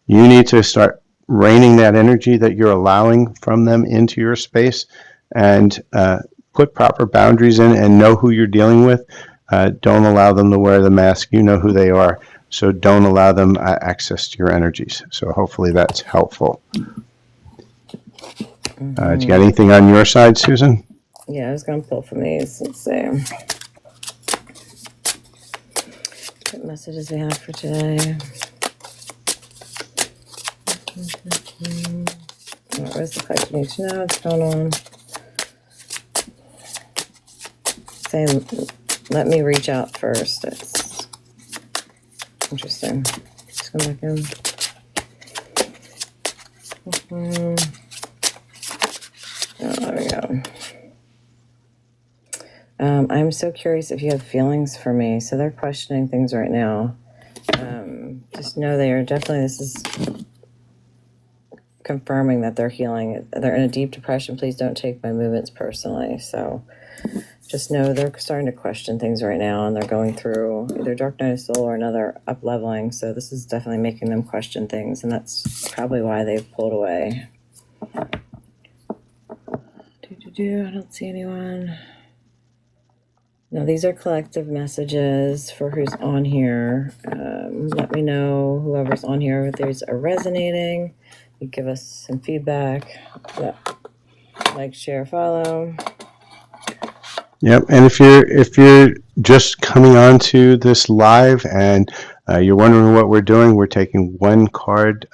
You need to start reining that energy that you're allowing from them into your space, and put proper boundaries in and know who you're dealing with. Don't allow them to wear the mask. You know who they are. So don't allow them access to your energies. So hopefully that's helpful. Do you got anything on your side, Susan? Yeah, I was going to pull from these. Let's see. What messages we have for today? What was the question you need to know? What's going on? Saying, let me reach out first. It's interesting. Just come back in. Oh, there we go. I'm so curious if you have feelings for me. So they're questioning things right now. Just know they are definitely, this is confirming that they're healing. They're in a deep depression. Please don't take my movements personally. So just know they're starting to question things right now, and they're going through either dark night of soul or another up-leveling. So this is definitely making them question things, and that's probably why they've pulled away. I don't see anyone. No, these are collective messages for who's on here. Let me know, whoever's on here, if these are resonating. You give us some feedback. Yeah. Like, share, follow. Yep, and if you're just coming on to this live and you're wondering what we're doing, we're taking one card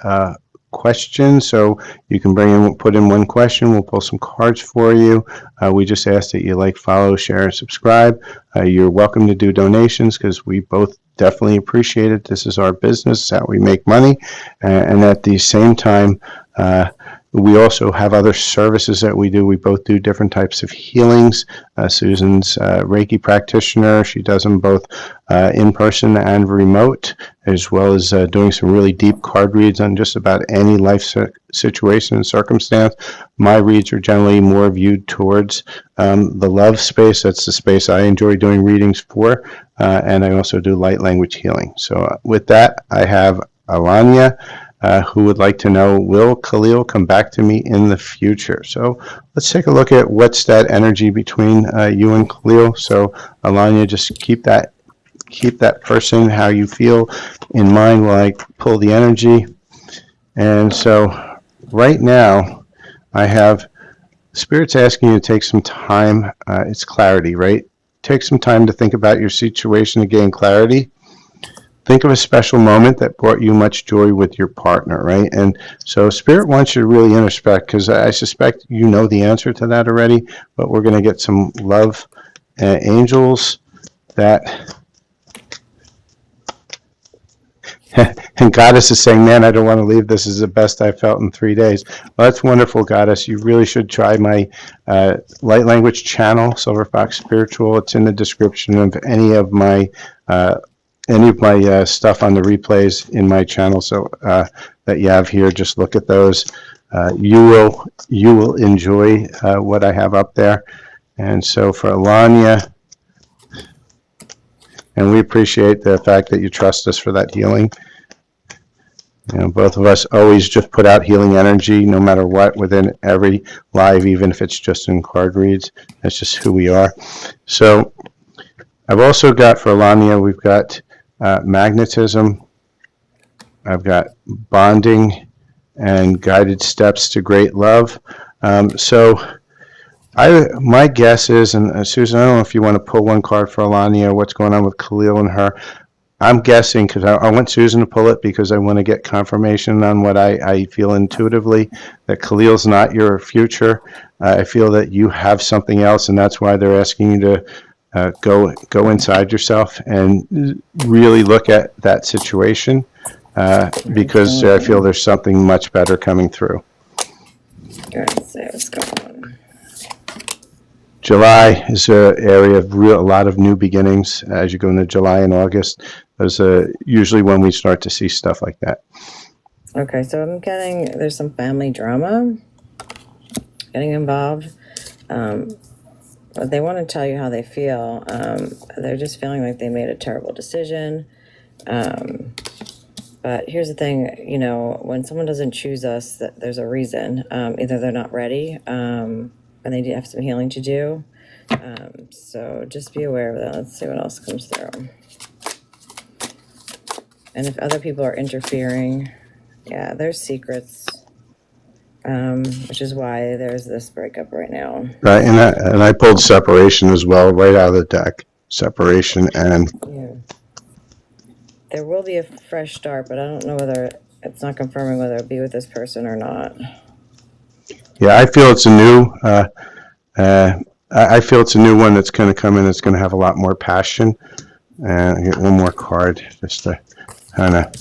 questions. So you can put in one question. We'll pull some cards for you. We just ask that you like, follow, share, and subscribe. You're welcome to do donations because we both definitely appreciate it. This is our business, how we make money. And at the same time, we also have other services that we do. We both do different types of healings. Susan's a Reiki practitioner. She does them both in person and remote, as well as doing some really deep card reads on just about any life situation and circumstance. My reads are generally more viewed towards the love space. That's the space I enjoy doing readings for. And I also do light language healing. So with that, I have Alanya, who would like to know, will Khalil come back to me in the future? So let's take a look at what's that energy between you and Khalil. So Alanya, just keep that person, how you feel, in mind while I pull the energy. And so right now, I have Spirit's asking you to take some time. It's clarity, right? Take some time to think about your situation to gain clarity. Think of a special moment that brought you much joy with your partner, right? And so Spirit wants you to really introspect, because I suspect you know the answer to that already, but we're going to get some love angels that... And Goddess is saying, man, I don't want to leave. This is the best I felt in 3 days. Well, that's wonderful, Goddess. You really should try my light language channel, Silver Fox Spiritual. It's in the description of any of my stuff on the replays in my channel. So that you have here, just look at those. You will enjoy what I have up there. And so for Alanya, and we appreciate the fact that you trust us for that healing. You know, both of us always just put out healing energy no matter what within every live, even if it's just in card reads. That's just who we are. So I've also got for Alanya, we've got magnetism. I've got bonding and guided steps to great love. My guess is, and Susan, I don't know if you want to pull one card for Alanya, what's going on with Khalil and her. I'm guessing, because I want Susan to pull it because I want to get confirmation on what I feel intuitively, that Khalil's not your future. I feel that you have something else, and that's why they're asking you to go inside yourself and really look at that situation, because I feel there's something much better coming through. Let's see what's going on. July is an area of a lot of new beginnings as you go into July and August. Those are usually when we start to see stuff like that. Okay, so I'm getting, there's some family drama getting involved. But they want to tell you how they feel. They're just feeling like they made a terrible decision. But here's the thing, you know, when someone doesn't choose us, there's a reason. Either they're not ready, and they do have some healing to do. So just be aware of that. Let's see what else comes through. And if other people are interfering, yeah, there's secrets, which is why there's this breakup right now. Right, and I pulled separation as well, right out of the deck. Separation and... Yeah. There will be a fresh start, but I don't know whether, it's not confirming whether it'll be with this person or not. Yeah, I feel it's a new... I feel it's a new one that's going to come in. It's going to have a lot more passion. I get one more card just to kind of...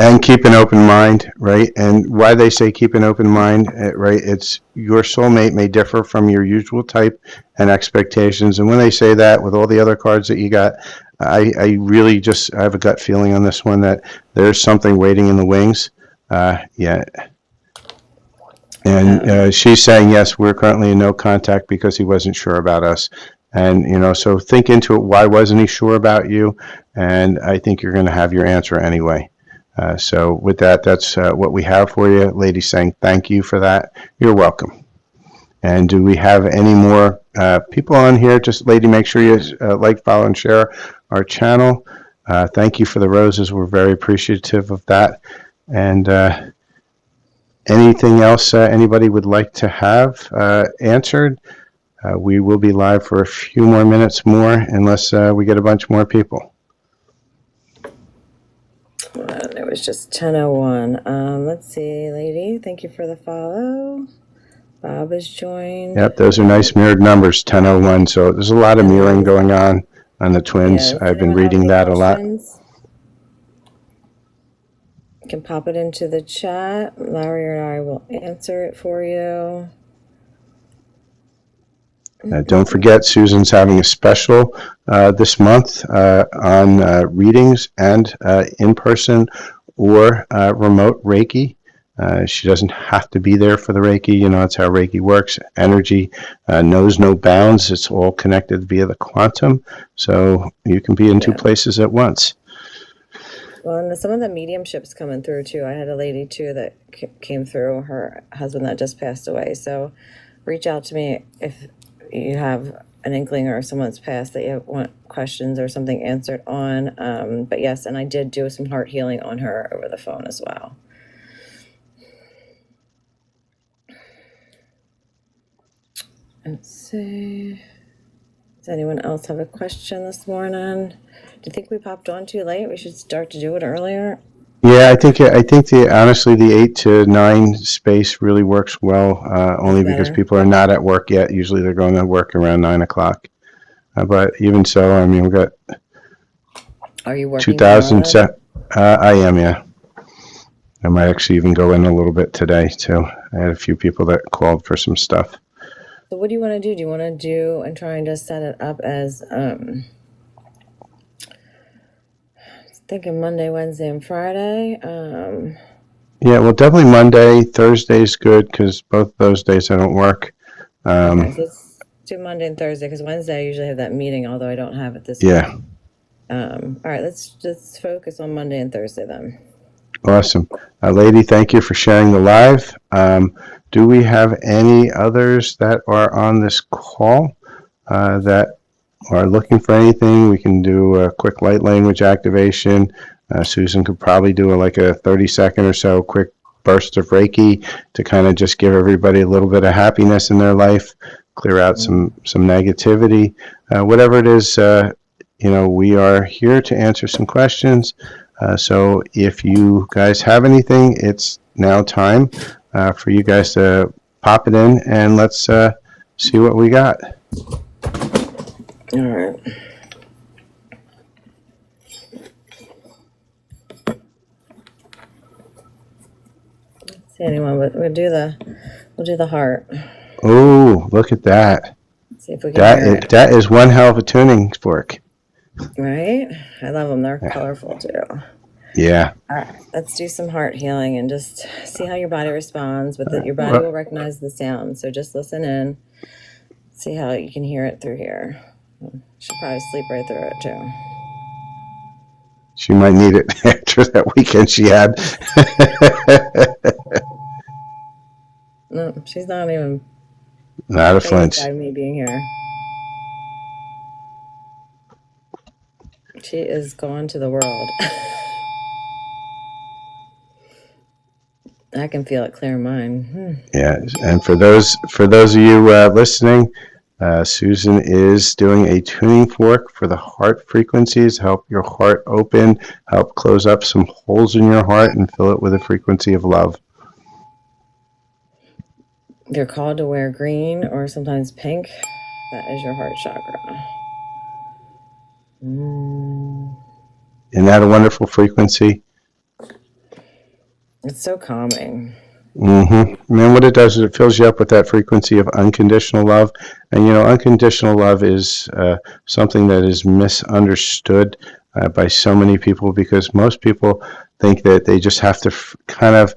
And keep an open mind, right? And why they say keep an open mind, right? It's your soulmate may differ from your usual type and expectations. And when they say that, with all the other cards that you got, I really just, I have a gut feeling on this one that there's something waiting in the wings. Yeah. And she's saying, yes, we're currently in no contact because he wasn't sure about us. And, you know, so think into it. Why wasn't he sure about you? And I think you're going to have your answer anyway. So with that, that's what we have for you. Lady saying thank you for that. You're welcome. And do we have any more people on here? Just, lady, make sure you like, follow, and share our channel. Thank you for the roses. We're very appreciative of that. And anything else anybody would like to have answered? We will be live for a few more minutes more, unless we get a bunch more people. There we was just 10:01. Let's see, lady. Thank you for the follow. Bob has joined. Yep, those are nice mirrored numbers, 10:01. So there's a lot of mirroring going on the twins. Yeah, I've been anyone have reading any that a lot. questions? You can pop it into the chat. Larry or I will answer it for you. Don't forget, Susan's having a special this month on readings and in-person or remote Reiki. She doesn't have to be there for the Reiki. You know, that's how Reiki works. Energy knows no bounds. It's all connected via the quantum. So you can be in two places at once. Well, and some of the mediumship's coming through, too. I had a lady, too, that came through, her husband that just passed away. So reach out to me if you have an inkling or someone's passed that you want questions or something answered on. But yes, and I did do some heart healing on her over the phone as well. Let's see. Does anyone else have a question this morning? Do you think we popped on too late? We should start to do it earlier. Yeah, I think honestly the 8 to 9 space really works well. Only because people are not at work yet. Usually they're going to work around 9 o'clock. But even so, I mean, we've got. Are you working? 2007. I am, yeah. I might actually even go in a little bit today too. I had a few people that called for some stuff. So what do you want to do? Do you want to do and try and just set it up as thinking Monday, Wednesday, and Friday? Yeah, well, definitely Monday. Thursday's good because both those days I don't work. Okay, so let's do Monday and Thursday because Wednesday I usually have that meeting, although I don't have it this week. All right, let's just focus on Monday and Thursday then. Awesome. Lady, thank you for sharing the live. Do we have any others that are on this call that are looking for anything? We can do a quick light language activation. Susan could probably do like a 30-second or so quick burst of Reiki to kind of just give everybody a little bit of happiness in their life, clear out some negativity. Whatever it is, we are here to answer some questions. So if you guys have anything, it's now time for you guys to pop it in and let's see what we got. All right. Let's see anyone, but we'll do the heart. Oh, look at that. Let's see if we can that is one hell of a tuning fork. Right? I love them. They're colorful too. Yeah. All right. Let's do some heart healing and just see how your body responds. But your body will recognize the sound. So just listen in. See how you can hear it through here. She'll probably sleep right through it too. She might need it after that weekend she had. No, she's not even. Not a flinch. By me being here. She is gone to the world. I can feel it clear in mine. Yeah, and for those of you listening, Susan is doing a tuning fork for the heart frequencies. Help your heart open, help close up some holes in your heart, and fill it with a frequency of love. You're called to wear green or sometimes pink. That is your heart chakra. Isn't that a wonderful frequency? It's so calming. Mm-hmm. And what it does is it fills you up with that frequency of unconditional love. And, unconditional love is something that is misunderstood by so many people because most people think that they just have to kind of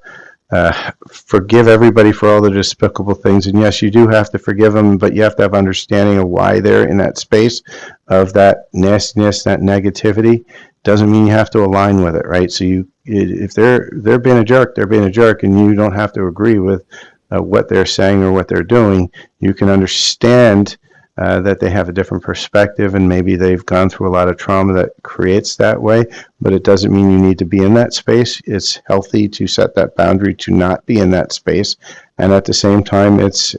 forgive everybody for all the despicable things. And yes, you do have to forgive them, but you have to have understanding of why they're in that space of that nastiness, that negativity. Doesn't mean you have to align with it, right? So if they're being a jerk, they're being a jerk, and you don't have to agree with what they're saying or what they're doing. You can understand that they have a different perspective, and maybe they've gone through a lot of trauma that creates that way, but it doesn't mean you need to be in that space. It's healthy to set that boundary to not be in that space, and at the same time, it's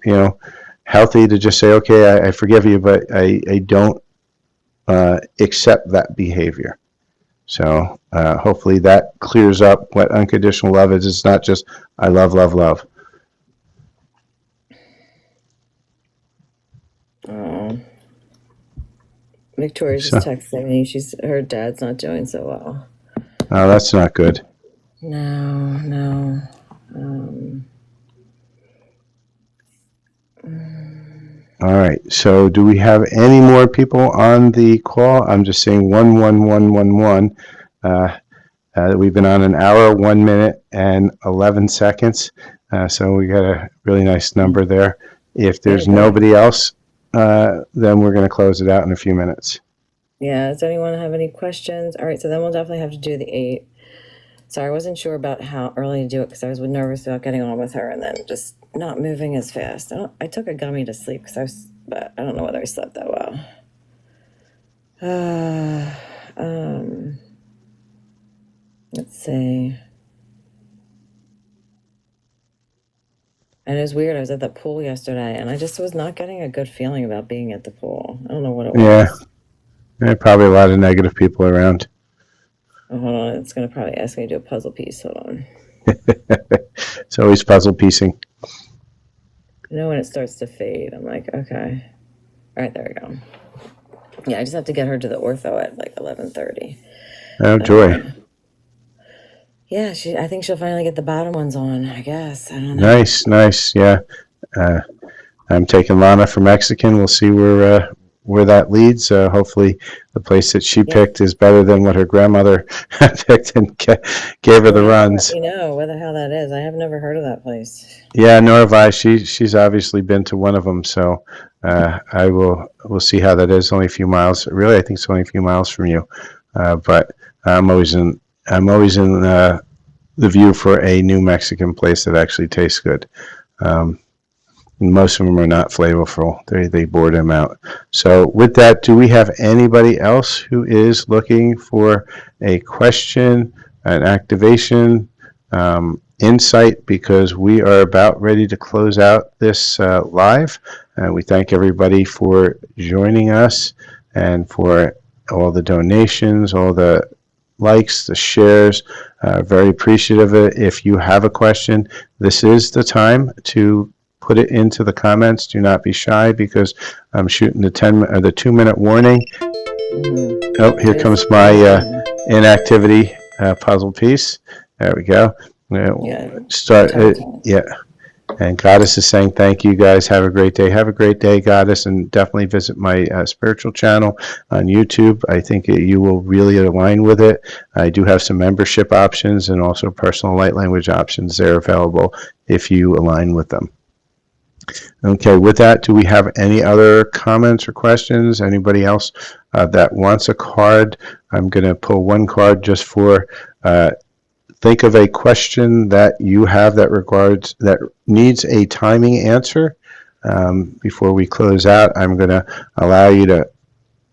healthy to just say, okay, I forgive you, but I don't accept that behavior. So hopefully that clears up what unconditional love is. It's not just I love, love, love. Oh, Victoria's just So texting me. Her dad's not doing so well. that's not good. No, no. All right. So do we have any more people on the call? I'm just saying 11111. We've been on an hour, 1 minute, and 11 seconds. So we got a really nice number there. If there's Anybody? nobody else, then we're going to close it out in a few minutes. Yeah, does anyone have any questions? All right, so then we'll definitely have to do the 8. Sorry, I wasn't sure about how early to do it because I was nervous about getting on with her and then just not moving as fast. I took a gummy to sleep but I don't know whether I slept that well. Let's see. And it was weird. I was at the pool yesterday and I just was not getting a good feeling about being at the pool. I don't know what it Yeah, was. probably a lot of negative people around. Oh, hold on, it's gonna probably ask me to do a puzzle piece. Hold on. It's always puzzle piecing. You know when it starts to fade, I'm like, okay. All right, there we go. Yeah, I just have to get her to the ortho at like 11:30. Oh, joy. Yeah, I think she'll finally get the bottom ones on, I guess. I don't know. Nice, nice. Yeah. I'm taking Lana for Mexican. We'll see where that leads. Hopefully, the place that she Yeah. picked is better than what her grandmother picked and gave her the Yeah, I'll let runs. you know whether how that is. I have never heard of that place. Yeah, nor have I. She's obviously been to one of them, so we'll see how that is. Only a few miles. Really, I think it's only a few miles from you. But I'm always in the view for a new Mexican place that actually tastes good. Um, Most of them are not flavorful. They bore them out. So with that, do we have anybody else who is looking for a question, an activation, insight? Because we are about ready to close out this live. We thank everybody for joining us and for all the donations, all the likes, the shares. Very appreciative of it. If you have a question, this is the time to put it into the comments. Do not be shy because I'm shooting the 2-minute warning. Oh, here comes my inactivity puzzle piece. There we go. Yeah. Start. Yeah. And Goddess is saying, thank you guys. Have a great day. Have a great day, Goddess. And definitely visit my spiritual channel on YouTube. I think you will really align with it. I do have some membership options and also personal light language options there available if you align with them. Okay, with that, do we have any other comments or questions? Anybody else that wants a card? I'm going to pull one card just for think of a question that you have that needs a timing answer. Before we close out, I'm going to allow you to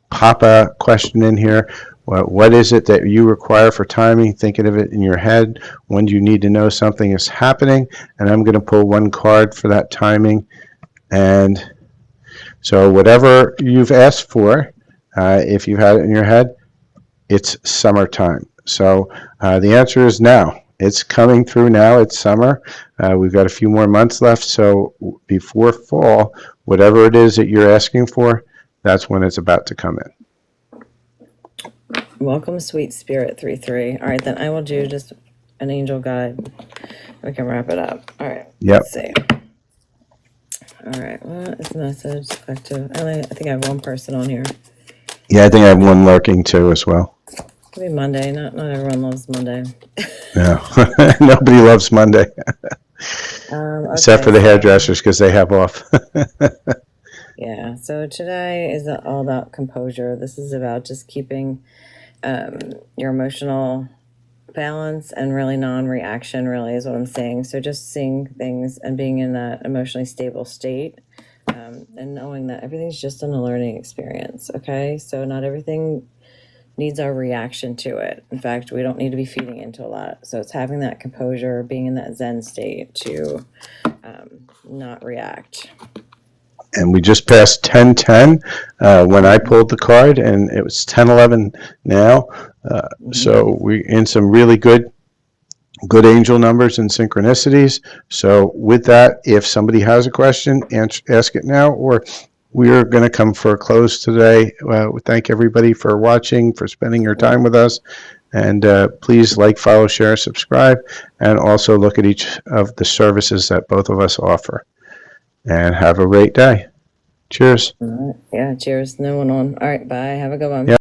pop a question in here. What is it that you require for timing? Thinking of it in your head. When do you need to know something is happening? And I'm going to pull one card for that timing. And so whatever you've asked for, if you've had it in your head, it's summertime. So the answer is now. It's coming through now. It's summer. We've got a few more months left. So before fall, whatever it is that you're asking for, that's when it's about to come in. Welcome, sweet spirit 33. All right, then I will do just an angel guide. We can wrap it up. All right. Yep. Let's see. All right. What is the message? Collective. I think I have one person on here. Yeah, I think I have one lurking too as well. Could be Monday. Not everyone loves Monday. No, nobody loves Monday. Except for the hairdressers because they have off. Yeah, so today is all about composure. This is about just keeping your emotional balance and really non-reaction, really is what I'm saying. So just seeing things and being in that emotionally stable state, and knowing that everything's just in a learning experience, okay? So not everything needs our reaction to it. In fact, we don't need to be feeding into a lot. So it's having that composure, being in that Zen state to not react. and we just passed 10:10 when I pulled the card, and it was 10:11 now. So we're in some really good angel numbers and synchronicities. So with that, if somebody has a question, ask it now, or we're going to come for a close today. We thank everybody for watching, for spending your time with us. And please like, follow, share, subscribe, and also look at each of the services that both of us offer. And have a great day. Cheers. Yeah, cheers. No one on. All right, bye. Have a good one. Yep.